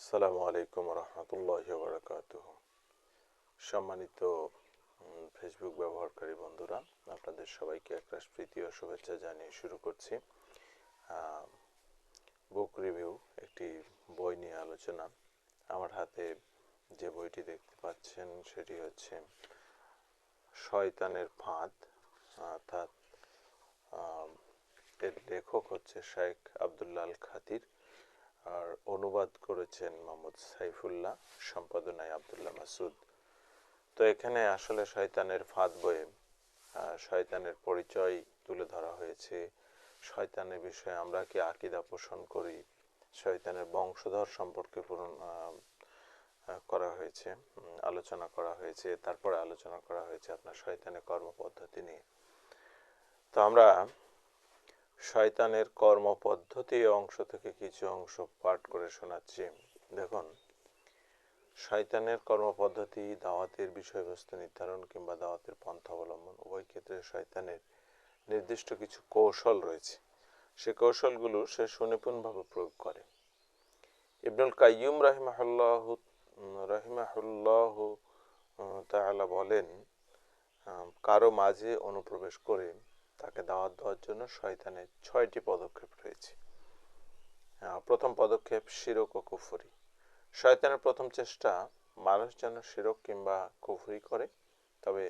আসসালামু আলাইকুম রহমতুল্লাহি ওয়া বারাকাতুহু। সম্মানিত ফেসবুক ব্যবহারকারী বন্ধুরা, আপনাদের সবাইকে একরাশ প্রীতি ও শুভেচ্ছা জানিয়ে শুরু করছি বুক রিভিউ, একটি বই নিয়ে আলোচনা। আমার হাতে যে বইটি দেখতে পাচ্ছেন সেটি হচ্ছে শয়তানের ফাঁদ, অর্থাৎ এর লেখক হচ্ছে শেখ আব্দুল্লাহ আল খাতির, আর অনুবাদ করেছেন মোহাম্মদ সাইফুল্লাহ, সম্পাদনায় আব্দুল্লাহ মাসুদ। তো এখানে আসলে শয়তানের ফাঁদ বইয়ে শয়তানের পরিচয় তুলে ধরা হয়েছে, শয়তানের বিষয়ে আমরা কি আকীদা পোষণ করি, শয়তানের বংশধর সম্পর্কে করা হয়েছে, আলোচনা করা হয়েছে। তারপরে আলোচনা করা হয়েছে আপনার শয়তানের কর্মপদ্ধতি নিয়ে। তো আমরা শয়তানের কর্মপদ্ধতি অংশ থেকে কিছু অংশ পাঠ করে শোনাচ্ছি। দেখুন, শয়তানের কর্মপদ্ধতি দাওয়াতের বিষয়বস্তু নির্ধারণ কিংবা দাওয়াতের পন্থা অবলম্বন উভয় ক্ষেত্রে শয়তানের নির্দিষ্ট কিছু কৌশল রয়েছে। সে কৌশলগুলো সে সুনিপুণভাবে প্রয়োগ করে। ইবনুল কাইয়্যুম রাহিমাহুল্লাহ তাআলা বলেন, কারো মাঝে অনুপ্রবেশ করে তাকে দাওয়াত দেওয়ার জন্য শয়তানের 6টি পদক্ষেপ রয়েছে। প্রথম পদক্ষেপ শিরক ও কুফরি। শয়তানের প্রথম চেষ্টা মানুষ যেন শিরক কিংবা কুফরি করে, তবে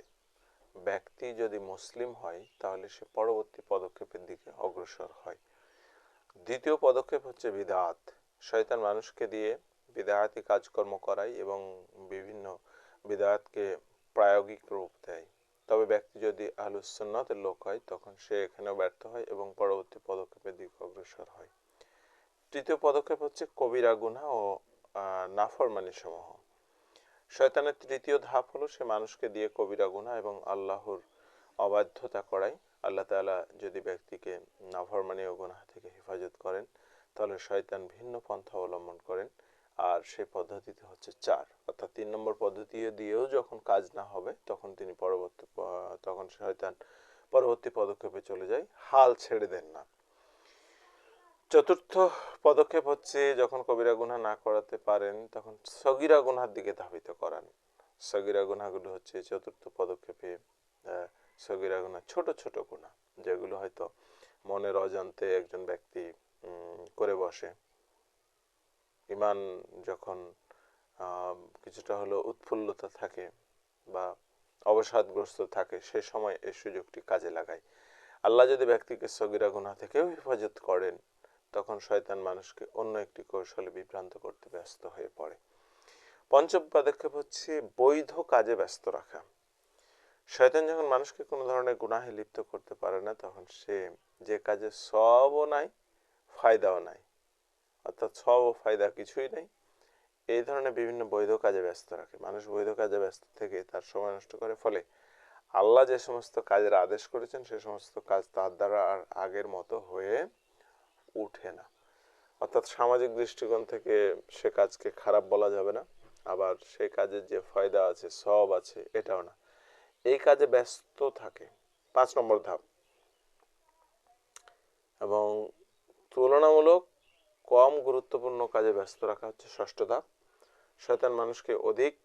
ব্যক্তি যদি মুসলিম হয় তাহলে সে পরবর্তী পদক্ষেপের দিকে অগ্রসর হয়। দ্বিতীয় পদক্ষেপ হচ্ছে বিদআত। শয়তান মানুষকে দিয়ে বিদআতি কাজকর্ম করায় এবং বিভিন্ন বিদআতকে প্রায়োগিক রূপ দেয়। তবে ব্যক্তি যদি আহলুস সুন্নাতের লোক হয় তখন সে এখানেও ব্যর্থ হয় এবং পরবর্তী পদক্ষেপের দিকে অগ্রসর হয়। তৃতীয় পদক্ষেপ হচ্ছে কবিরা গুনাহ ও নাফরমানি সমূহ। শয়তানের তৃতীয় ধাপ হলো সে মানুষকে দিয়ে কবিরা গুনাহ এবং আল্লাহর অবাধ্যতা করায়। আল্লাহ তাআলা যদি ব্যক্তিকে নাফরমানি ও গুনাহ থেকে হেফাজত করেন তাহলে শয়তান ভিন্ন পন্থা অবলম্বন করেন, আর সেই পদ্ধতিতে হচ্ছে 4, অর্থাৎ 3 নম্বর পদ্ধতি দিয়েও যখন কাজ না হবে তখন শয়তান পরবর্তী পদক্ষেপে চলে যায়, হাল ছেড়ে দেন না। চতুর্থ পদক্ষেপ হচ্ছে যখন কবিরা গুনাহ না করাতে পারেন তখন সগীরা গুনাহর দিকে ধাবিত করান। সগীরা গুনাহগুলো হচ্ছে চতুর্থ পদক্ষেপে সগীরা গুনাহ, ছোট ছোট গুনাহ যেগুলো হয়তো মনের অজান্তে একজন ব্যক্তি করে বসে। ঈমান যখন কিছুটা হলো উৎফুল্লতা থাকে বা অবসাদগ্রস্ত থাকে সে সময় এই সুযোগটি কাজে লাগায়। আল্লাহ যদি ব্যক্তিকে সগীরা গুনাহ থেকেও হেফাজত করেন তখন শয়তান মানুষকে অন্য একটি কৌশলে বিভ্রান্ত করতে ব্যস্ত হয়ে পড়ে। পঞ্চম পদক্ষেপ হচ্ছে বৈধ কাজে ব্যস্ত রাখা। শয়তান যখন মানুষকে কোনো ধরনের গুনাহে লিপ্ত করতে পারে না তখন সে যে কাজে সওয়াবও নাই ফায়দাও নাই, অর্থাৎ সওয়াব ও ফায়দা কিছুই নাই, এই ধরনের বিভিন্ন বৈধ কাজে ব্যস্ত রাখে। মানুষ বৈধ কাজে ব্যস্ত থেকে তার সময় নষ্ট করে, ফলে আল্লাহ যে সমস্ত কাজের আদেশ করেছেন সে সমস্ত কাজ তার দ্বারা আর আগের মতো হয়ে উঠে না। অর্থাৎ সামাজিক দৃষ্টিকোণ থেকে সে কাজকে খারাপ বলা যাবে না, আবার সেই কাজের যে ফায়দা আছে সওয়াব আছে এটাও না, এই কাজে ব্যস্ত থাকে। 5 নম্বর ধাপ, এবং তুলনামূলক কম গুরুত্বপূর্ণ কাজে ব্যস্ত রাখা হচ্ছে 6ষ্ঠ ধাপ। শয়তান মানুষকে অধিক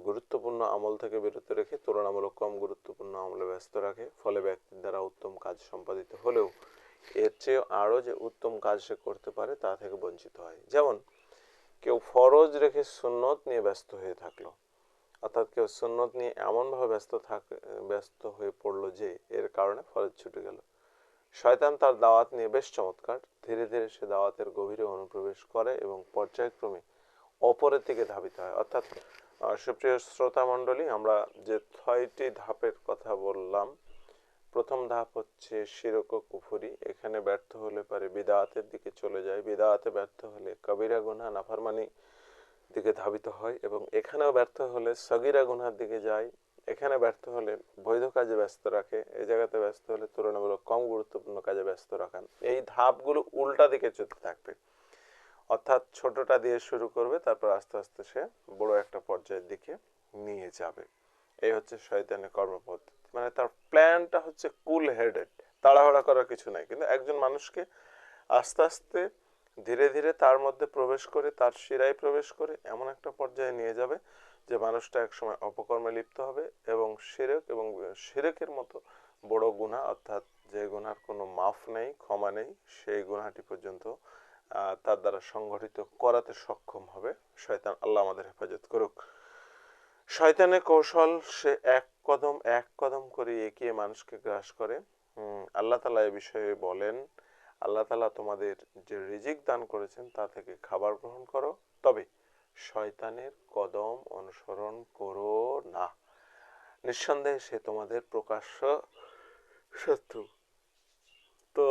গুরুত্বপূর্ণ আমল থেকে বিরত রেখে তুলনামূলক কম গুরুত্বপূর্ণ আমলে ব্যস্ত রাখে, ফলে ব্যক্তির দ্বারা উত্তম কাজ সম্পাদিত হলেও এর চেয়ে আরও যে উত্তম কাজ সে করতে পারে তা থেকে বঞ্চিত হয়। যেমন কেউ ফরজ রেখে সুন্নত নিয়ে ব্যস্ত হয়ে থাকলো, অর্থাৎ কেউ সুন্নত নিয়ে এমনভাবে ব্যস্ত হয়ে পড়লো যে এর কারণে ফরজ ছুটে গেল। শয়তান তার দাওয়াত নিয়ে বেশ চমৎকার, ধীরে ধীরে সে দাওয়াতের গভীরে অনুপ্রবেশ করে এবং পর্যায়ক্রমে অপরের দিকে ধাবিত হয়। অর্থাৎ সুপ্রিয় শ্রোতা মণ্ডলী, আমরা যে 6টি ধাপের কথা বললাম, প্রথম ধাপ হচ্ছে শিরক ও কুফরি। এখানে ব্যর্থ হলে পারে বিদআতের দিকে চলে যায়, বিদআতে ব্যর্থ হলে কবিরা গুনাহ নাফরমানি দিকে ধাবিত হয়, এবং এখানেও ব্যর্থ হলে সগীরা গুনাহর দিকে যায়। এখানে ব্যর্থ হলে বৈধ কাজে ব্যস্ত রাখে, এই জায়গাতে ব্যস্ত হলে তুলনামূলক কম গুরুত্বপূর্ণ কাজে ব্যস্ত রাখান। এই ধাপগুলো উল্টা দিকে চলতে থাকবে, অর্থাৎ ছোটটা দিয়ে শুরু করবে, তারপর আস্তে আস্তে সে বড় একটা পর্যায়ের দিকে নিয়ে যাবে। এই হচ্ছে শয়তানের কর্মপদ্ধতি। মানে তার প্ল্যানটা হচ্ছে কুল হেডেড, তাড়াহুড়া করার কিছু নাই, কিন্তু একজন মানুষকে আস্তে আস্তে ধীরে ধীরে তার মধ্যে প্রবেশ করে, তার শিরায় প্রবেশ করে এমন একটা পর্যায়ে নিয়ে যাবে যে মানুষটা একসময় অপকর্মে লিপ্ত হবে এবং শিরকের মতো বড় গুনাহ, অর্থাৎ যে গুনার কোনো মাফ নেই, ক্ষমা নেই, সেই গুনাহটি পর্যন্ত তার দ্বারা সংগঠিত করাতে সক্ষম হবে। শয়তান, আল্লাহ আমাদের হেফাজত করুক। শয়তানের কৌশল, সে এক কদম করে এগিয়ে মানুষকে গ্রাস করে। আল্লাহ তাআলা এ বিষয়ে বলেন, আল্লাহ তাআলা তোমাদের যে রিজিক দান করেছেন তা থেকে খাবার গ্রহণ করো, তবে শয়তানের কদম অনুসরণ করো না, নিঃসন্দেহে সে তোমাদের প্রকাশ্য শত্রু। তো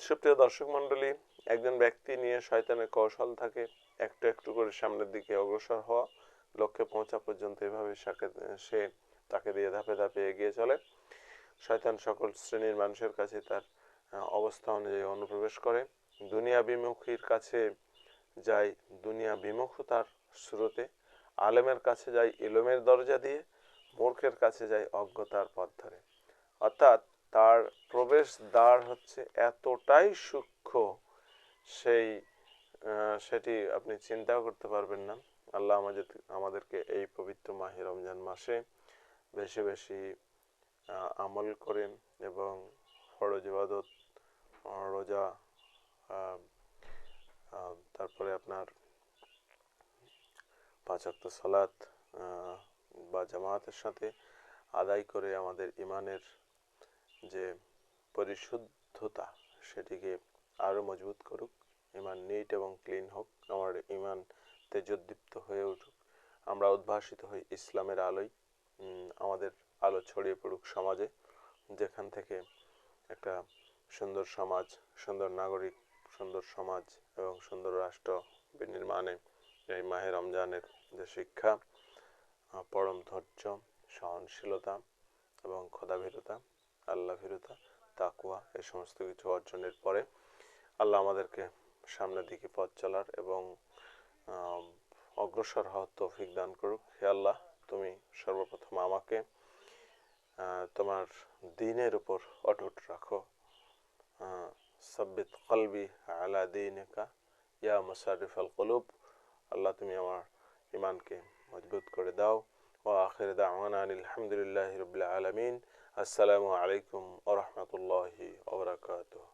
সুপ্রিয় দর্শক মণ্ডলী, একজন ব্যক্তি নিয়ে শয়তানের কৌশল থাকে একটু একটু করে সামনের দিকে অগ্রসর হওয়া, লক্ষ্যে পৌঁছা পর্যন্ত এভাবে সে তাকে দিয়ে ধাপে ধাপে এগিয়ে চলে। শয়তান সকল শ্রেণীর মানুষের কাছে তার অবস্থা অনুযায়ী অনুপ্রবেশ করে। দুনিয়া বিমুখীর কাছে যায় দুনিয়া বিমুখতার স্রোতে, আলেমের কাছে যায় ইলমের দরজা দিয়ে, মূর্খের কাছে যায় অজ্ঞতার পথ ধরে। অর্থাৎ তার প্রবেশ দ্বার হচ্ছে এতটাই সূক্ষ্ম, সেটি আপনি চিন্তাও করতে পারবেন না। আল্লাহ আমাদেরকে এই পবিত্র মাহে রমজান মাসে বেশি বেশি আমল করেন এবং ফরজ ইবাদত, রোজা, তারপরে আপনার 5 ওয়াক্ত সালাত বা জামাতের সাথে আদায় করে আমাদের ইমানের যে পরিশুদ্ধতা সেটিকে আরও মজবুত করুক। ইমান নিট এবং ক্লিন হোক, আমার ইমান তেজোদ্দীপ্ত হয়ে উঠুক, আমরা উদ্ভাসিত হই ইসলামের আলোয়, আমাদের আলো ছড়িয়ে পড়ুক সমাজে, যেখান থেকে একটা সুন্দর সমাজ, সুন্দর নাগরিক, সুন্দর সমাজ এবং সুন্দর রাষ্ট্র বিনির্মাণে এই মাহে রমজানের যে শিক্ষা, পরম ধৈর্য, সহনশীলতা এবং খোদাভীরুতা, আল্লাহভীরুতা, তাকওয়া, এই সমস্ত কিছু অর্জনের পরে আল্লাহ আমাদেরকে সামনের দিকে পথ চলার এবং অগ্রসর হওয়ার তৌফিক দান করুক। হে আল্লাহ, তুমি সর্বপ্রথম আমাকে তোমার দ্বীনের উপর অটুট রাখো। সাব্বিত কলবি আলা দীনিকা ইয়া মুসারিফাল কুলুব। আল্লাহ, তুমি আমার ইমানকে মজবুত করে দাও। ওয়া আখির দাওয়ানা আলহামদুলিল্লাহি রাব্বিল আলামিন। আসসালামু আলাইকুম ওয়া রাহমাতুল্লাহি ওয়া বারাকাতুহু।